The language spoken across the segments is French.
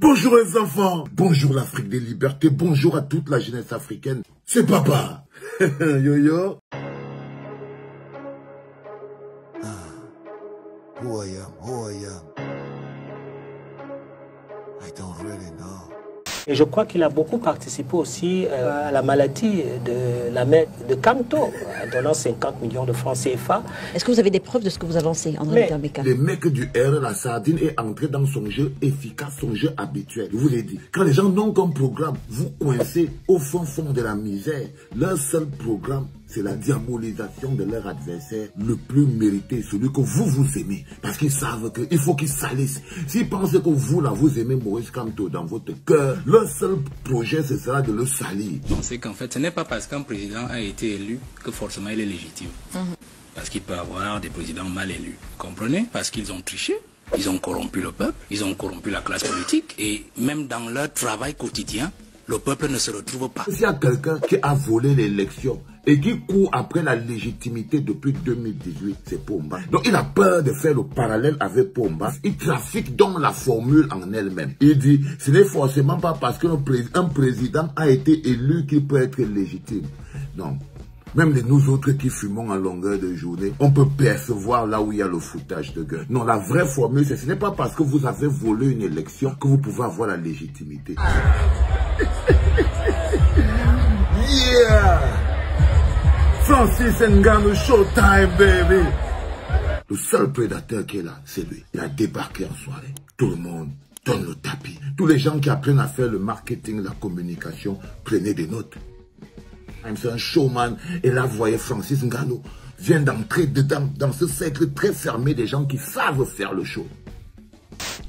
Bonjour les enfants, bonjour l'Afrique des libertés, bonjour à toute la jeunesse africaine. C'est papa. Yo yo. Who I don't really know. Et je crois qu'il a beaucoup participé aussi à la maladie de Camto, donnant 50 millions de francs CFA. Est-ce que vous avez des preuves de ce que vous avancez, André Beka? Le mec du R, la sardine, est entré dans son jeu efficace, son jeu habituel. Je vous l'ai dit, quand les gens n'ont qu'un programme, vous coincez au fond de la misère. Leur seul programme, c'est la diabolisation de leur adversaire le plus mérité, celui que vous aimez. Parce qu'ils savent qu'il faut qu'ils salissent. S'ils pensent que vous, là, vous aimez Maurice Kamto dans votre cœur, leur seul projet, ce sera de le salir. Pensez qu'en fait, ce n'est pas parce qu'un président a été élu que forcément il est légitime. Parce qu'il peut y avoir des présidents mal élus. Comprenez? Parce qu'ils ont triché. Ils ont corrompu le peuple. Ils ont corrompu la classe politique. Et même dans leur travail quotidien, le peuple ne se retrouve pas. S'il y a quelqu'un qui a volé l'élection et qui court après la légitimité depuis 2018, c'est Pomba. Donc il a peur de faire le parallèle avec Pomba. Il trafique donc la formule en elle-même. Il dit, ce n'est forcément pas parce qu'un président a été élu qu'il peut être légitime. Non. Même nous autres qui fumons en longueur de journée, on peut percevoir là où il y a le foutage de gueule. Non, la vraie formule, ce n'est pas parce que vous avez volé une élection que vous pouvez avoir la légitimité. Yeah! Francis Ngannou, showtime, baby! Le seul prédateur qui est là, c'est lui. Il a débarqué en soirée. Tout le monde donne le tapis. Tous les gens qui apprennent à faire le marketing, la communication, prenez des notes. C'est un showman. Et là, vous voyez, Francis Ngannou vient d'entrer dedans, dans ce cercle très fermé des gens qui savent faire le show.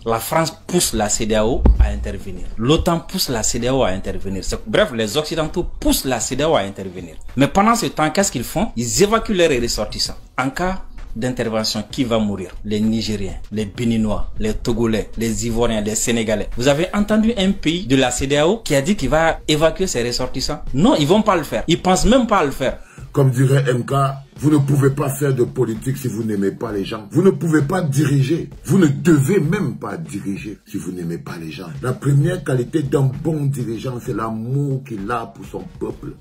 La France pousse la CEDEAO à intervenir. L'OTAN pousse la CEDEAO à intervenir. Bref, les Occidentaux poussent la CEDEAO à intervenir. Mais pendant ce temps, qu'est-ce qu'ils font? Ils évacuent leurs ressortissants. En cas d'intervention, qui va mourir? Les Nigériens, les Béninois, les Togolais, les Ivoiriens, les Sénégalais. Vous avez entendu un pays de la CEDEAO qui a dit qu'il va évacuer ses ressortissants? Non, ils vont pas le faire. Ils pensent même pas à le faire. Comme dirait MK, vous ne pouvez pas faire de politique si vous n'aimez pas les gens. Vous ne pouvez pas diriger. Vous ne devez même pas diriger si vous n'aimez pas les gens. La première qualité d'un bon dirigeant, c'est l'amour qu'il a pour son peuple.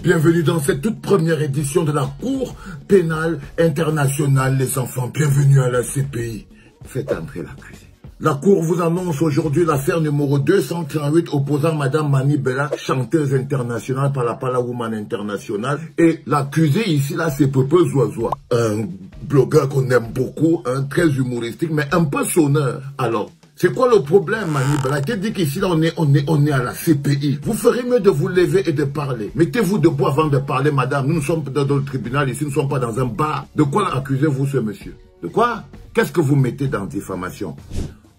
Bienvenue dans cette toute première édition de la Cour pénale internationale, les enfants. Bienvenue à la CPI. Faites entrer l'accusé. La Cour vous annonce aujourd'hui l'affaire numéro 238 opposant Madame Mani Bella, chanteuse internationale par la Pala Woman International. Et l'accusé ici, là, c'est Pepe Zoazoa, un blogueur qu'on aime beaucoup, très humoristique, mais un peu sonneur. Alors, c'est quoi le problème, Mani Bella? Qui dit qu'ici, là, on est à la CPI. Vous ferez mieux de vous lever et de parler. Mettez-vous debout avant de parler, madame. Nous ne sommes pas dans le tribunal ici, nous ne sommes pas dans un bar. De quoi accusez-vous ce monsieur? De quoi? Qu'est-ce que vous mettez dans diffamation?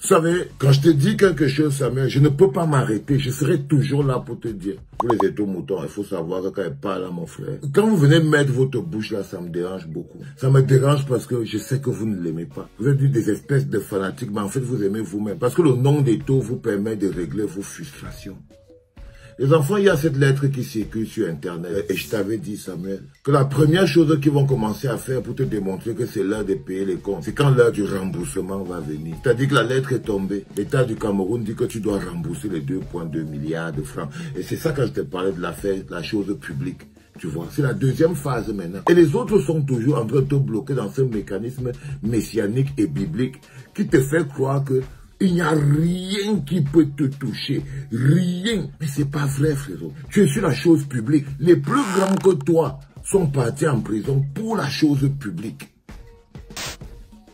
Vous savez, quand je te dis quelque chose, Samuel, je ne peux pas m'arrêter. Je serai toujours là pour te dire. Pour les étomoutons, il faut savoir que quand elle parle à mon frère. Quand vous venez mettre votre bouche là, ça me dérange beaucoup. Ça me dérange parce que je sais que vous ne l'aimez pas. Vous êtes des espèces de fanatiques, mais en fait, vous aimez vous-même. Parce que le nom des taux vous permet de régler vos frustrations. Les enfants, il y a cette lettre qui circule sur Internet. Et je t'avais dit, Samuel, que la première chose qu'ils vont commencer à faire pour te démontrer que c'est l'heure de payer les comptes, c'est quand l'heure du remboursement va venir. C'est-à-dire que la lettre est tombée. L'État du Cameroun dit que tu dois rembourser les 2,2 milliards de francs. Et c'est ça quand je te parlais de l'affaire, la chose publique. Tu vois, c'est la deuxième phase maintenant. Et les autres sont toujours en train de te bloquer dans ce mécanisme messianique et biblique qui te fait croire que il n'y a rien qui peut te toucher. Rien. Mais c'est pas vrai, frérot. Tu es sur la chose publique. Les plus grands que toi sont partis en prison pour la chose publique.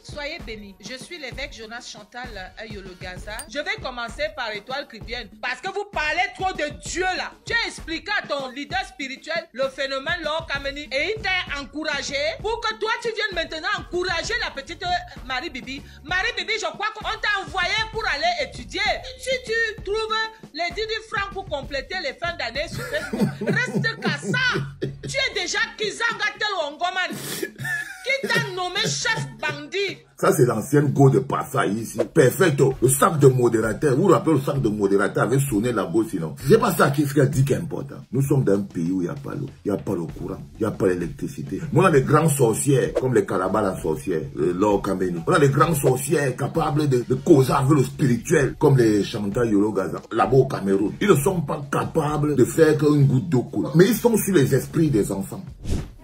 Soyez bénis. Je suis l'évêque Jonas Chantal Ayolo Gaza. Je vais commencer par Étoile Chrétienne parce que vous parlez trop de Dieu là. Tu as expliqué à ton leader spirituel le phénomène Lord Kameni et il t'a encouragé pour que toi tu viennes maintenant encourager la petite Marie Bibi. Marie Bibi, je crois qu'on t'a envoyé pour aller étudier. Si tu trouves les 10 000 francs pour compléter les fins d'année sur Facebook, reste qu'à ça. Tu es déjà Kizanga Tel Wangoman qui t'a nommé chef bandit. Ça, c'est l'ancienne go de Passai ici. Perfecto. Le sac de modérateur. Vous vous rappelez, le sac de modérateur avait sonné là-bas sinon. C'est pas ça qui dit qui est important. Nous sommes dans un pays où il n'y a pas l'eau. Il n'y a pas le courant. Il n'y a pas l'électricité. On a des grands sorcières, comme les Kalaba la sorcière, Laure Kameni. On a des grands sorcières capables de causer avec le spirituel, comme les chanteurs Yolo Gaza, là-bas au Cameroun. Ils ne sont pas capables de faire qu'une goutte d'eau coule. Mais ils sont sur les esprits des enfants.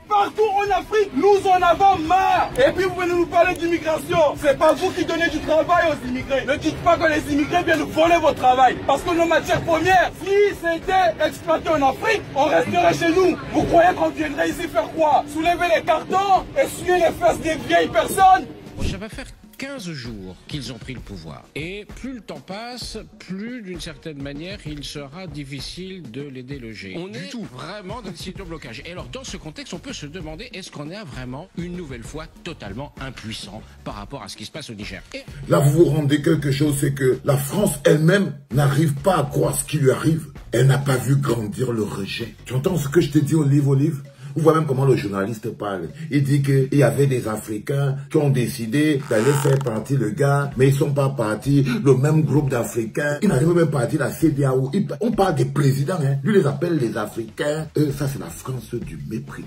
Partout en Afrique, nous en avons marre. Et puis vous venez nous parler d'immigration. C'est pas vous qui donnez du travail aux immigrés. Ne dites pas que les immigrés viennent voler votre travail. Parce que nos matières premières, si c'était exploité en Afrique, on resterait chez nous. Vous croyez qu'on viendrait ici faire quoi? Soulever les cartons, essuyer les fesses des vieilles personnes? Ça va faire 15 jours qu'ils ont pris le pouvoir. Et plus le temps passe, plus d'une certaine manière, il sera difficile de les déloger. On est vraiment dans une situation de blocage. Et alors, dans ce contexte, on peut se demander, est-ce qu'on est vraiment, une nouvelle fois, totalement impuissant par rapport à ce qui se passe au Niger? Et là, vous vous rendez quelque chose, c'est que la France elle-même n'arrive pas à croire ce qui lui arrive. Elle n'a pas vu grandir le rejet. Tu entends ce que je te dis, Olive? Vous voyez même comment le journaliste parle. Il dit qu'il y avait des Africains qui ont décidé d'aller faire partie le gars, mais ils ne sont pas partis. Le même groupe d'Africains, ils n'arrivent même pas partie de la CEDEAO. On parle des présidents, hein. Lui les appelle les Africains. Ça, c'est la France du mépris.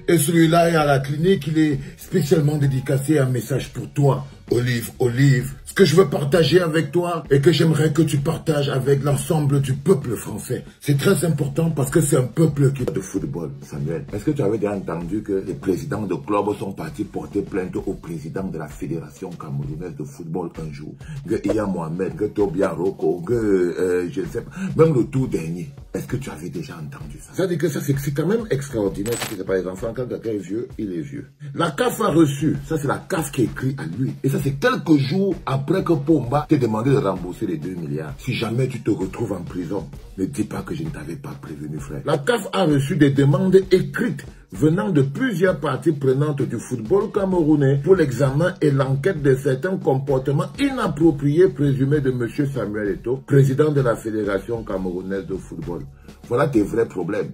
Et celui-là est à la clinique, il est spécialement dédicacé à un message pour toi, Olive. Ce que je veux partager avec toi et que j'aimerais que tu partages avec l'ensemble du peuple français. C'est très important parce que c'est un peuple qui a de football. Samuel, est-ce que tu avais déjà entendu que les présidents de clubs sont partis porter plainte au président de la Fédération camerounaise de football un jour? Que Iya Mohamed, que Tobia Roko, que je ne sais pas, même le tout dernier. Est-ce que tu avais déjà entendu ça? Ça veut dire que ça c'est quand même extraordinaire. C'est par les enfants, quand quelqu'un est vieux, il est vieux. La CAF a reçu, ça c'est la CAF qui écrit à lui. Et ça c'est quelques jours après que Pomba t'ait demandé de rembourser les 2 milliards. Si jamais tu te retrouves en prison, ne dis pas que je ne t'avais pas prévenu, frère. La CAF a reçu des demandes écrites venant de plusieurs parties prenantes du football camerounais pour l'examen et l'enquête de certains comportements inappropriés présumés de M. Samuel Eto'o, président de la Fédération camerounaise de football. Voilà tes vrais problèmes.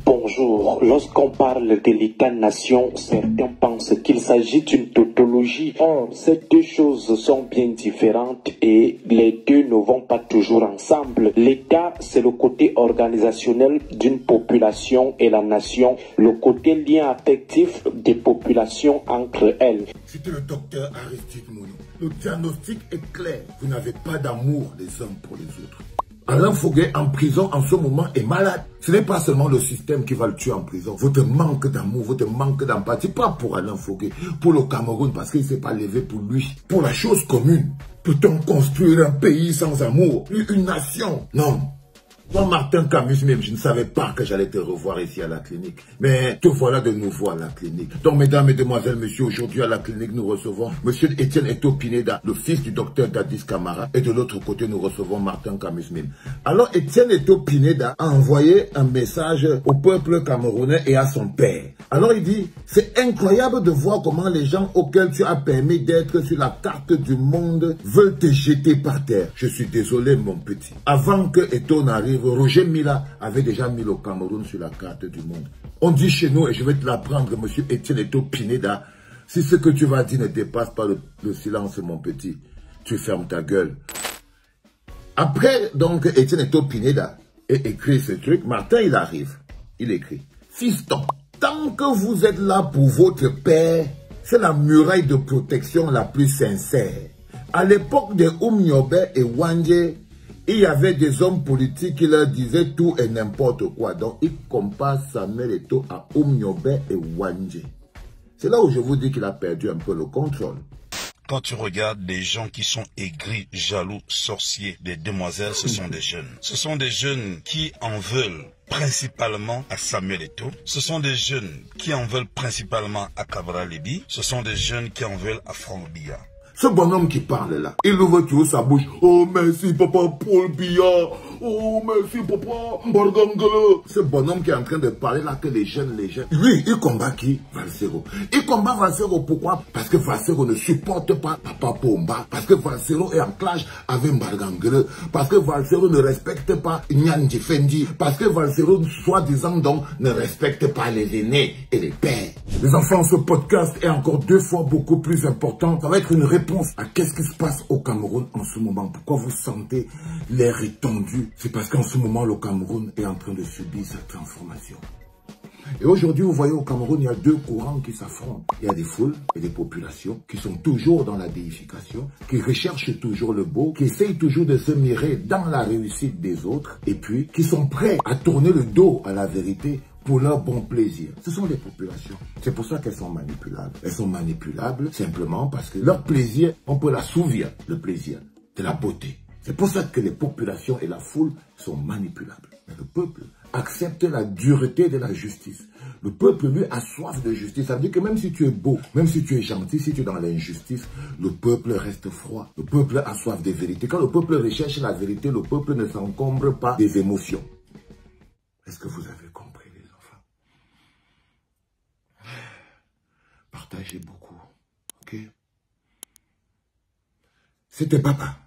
Bonjour. Lorsqu'on parle de l'État-nation, certains pensent qu'il s'agit d'une tautologie. Or, ces deux choses sont bien différentes et les deux ne vont pas toujours ensemble. L'État, c'est le côté organisationnel d'une population et la nation, le côté lien affectif des populations entre elles. C'était le docteur Aristide Mounou. Le diagnostic est clair. Vous n'avez pas d'amour les uns pour les autres. Alain Foguet en prison en ce moment est malade. Ce n'est pas seulement le système qui va le tuer en prison. Votre manque d'amour, votre manque d'empathie, pas pour Alain Foguet, pour le Cameroun parce qu'il ne s'est pas levé pour lui. Pour la chose commune. Peut-on construire un pays sans amour? Une nation? Non. Moi, Martin Camus, même, je ne savais pas que j'allais te revoir ici à la clinique. Mais te voilà de nouveau à la clinique. Donc, mesdames, mesdemoiselles, messieurs, aujourd'hui à la clinique, nous recevons monsieur Etienne Eto'o Pineda, le fils du docteur Dadis Camara. Et de l'autre côté, nous recevons Martin Camus Mim. Alors, Etienne Eto'o Pineda a envoyé un message au peuple camerounais et à son père. Alors, il dit, c'est incroyable de voir comment les gens auxquels tu as permis d'être sur la carte du monde veulent te jeter par terre. Je suis désolé, mon petit. Avant que Eto'o n'arrive, Roger Mila avait déjà mis le Cameroun sur la carte du monde. On dit chez nous, et je vais te l'apprendre, monsieur Etienne Eto'o Pineda, si ce que tu vas dire ne dépasse pas le silence, mon petit, tu fermes ta gueule. Après, donc, Etienne Eto'o Pineda a écrit ce truc, Martin, il arrive. Il écrit, fiston, tant que vous êtes là pour votre père, c'est la muraille de protection la plus sincère. À l'époque de Oumniobe et Wandje, il y avait des hommes politiques qui leur disaient tout et n'importe quoi. Donc, ils comparent Samuel Eto'o à Oumniobe et Wandje. C'est là où je vous dis qu'il a perdu un peu le contrôle. Quand tu regardes les gens qui sont aigris, jaloux, sorciers, des demoiselles, ce sont des jeunes. Ce sont des jeunes qui en veulent principalement à Samuel Eto'o. Ce sont des jeunes qui en veulent principalement à Cabral Libi. Ce sont des jeunes qui en veulent à Franck Biya. Ce bonhomme qui parle là, il ouvre toujours sa bouche. Oh merci papa Paul Biya. Oh, merci papa, Bargangala. Ce bonhomme qui est en train de parler là, que les jeunes. Lui, il combat qui? Valsero. Il combat Valsero, pourquoi? Parce que Valsero ne supporte pas Papa Pomba. Parce que Valsero est en clash avec Bargangala. Parce que Valsero ne respecte pas Nyan Fendi. Parce que Valsero, soi-disant donc, ne respecte pas les aînés et les pères. Les enfants, ce podcast est encore 2 fois beaucoup plus important. Ça va être une réponse à qu'est-ce qui se passe au Cameroun en ce moment. Pourquoi vous sentez l'air étendu? C'est parce qu'en ce moment, le Cameroun est en train de subir sa transformation. Et aujourd'hui, vous voyez, au Cameroun, il y a 2 courants qui s'affrontent. Il y a des foules et des populations qui sont toujours dans la déification, qui recherchent toujours le beau, qui essayent toujours de se mirer dans la réussite des autres, et puis qui sont prêts à tourner le dos à la vérité pour leur bon plaisir. Ce sont les populations. C'est pour ça qu'elles sont manipulables. Elles sont manipulables simplement parce que leur plaisir, on peut l'assouvir, le plaisir de la beauté. C'est pour ça que les populations et la foule sont manipulables. Mais le peuple accepte la dureté de la justice. Le peuple, lui, a soif de justice. Ça veut dire que même si tu es beau, même si tu es gentil, si tu es dans l'injustice, le peuple reste froid. Le peuple a soif de vérité. Quand le peuple recherche la vérité, le peuple ne s'encombre pas des émotions. Est-ce que vous avez compris, les enfants? Partagez beaucoup, ok? C'était papa.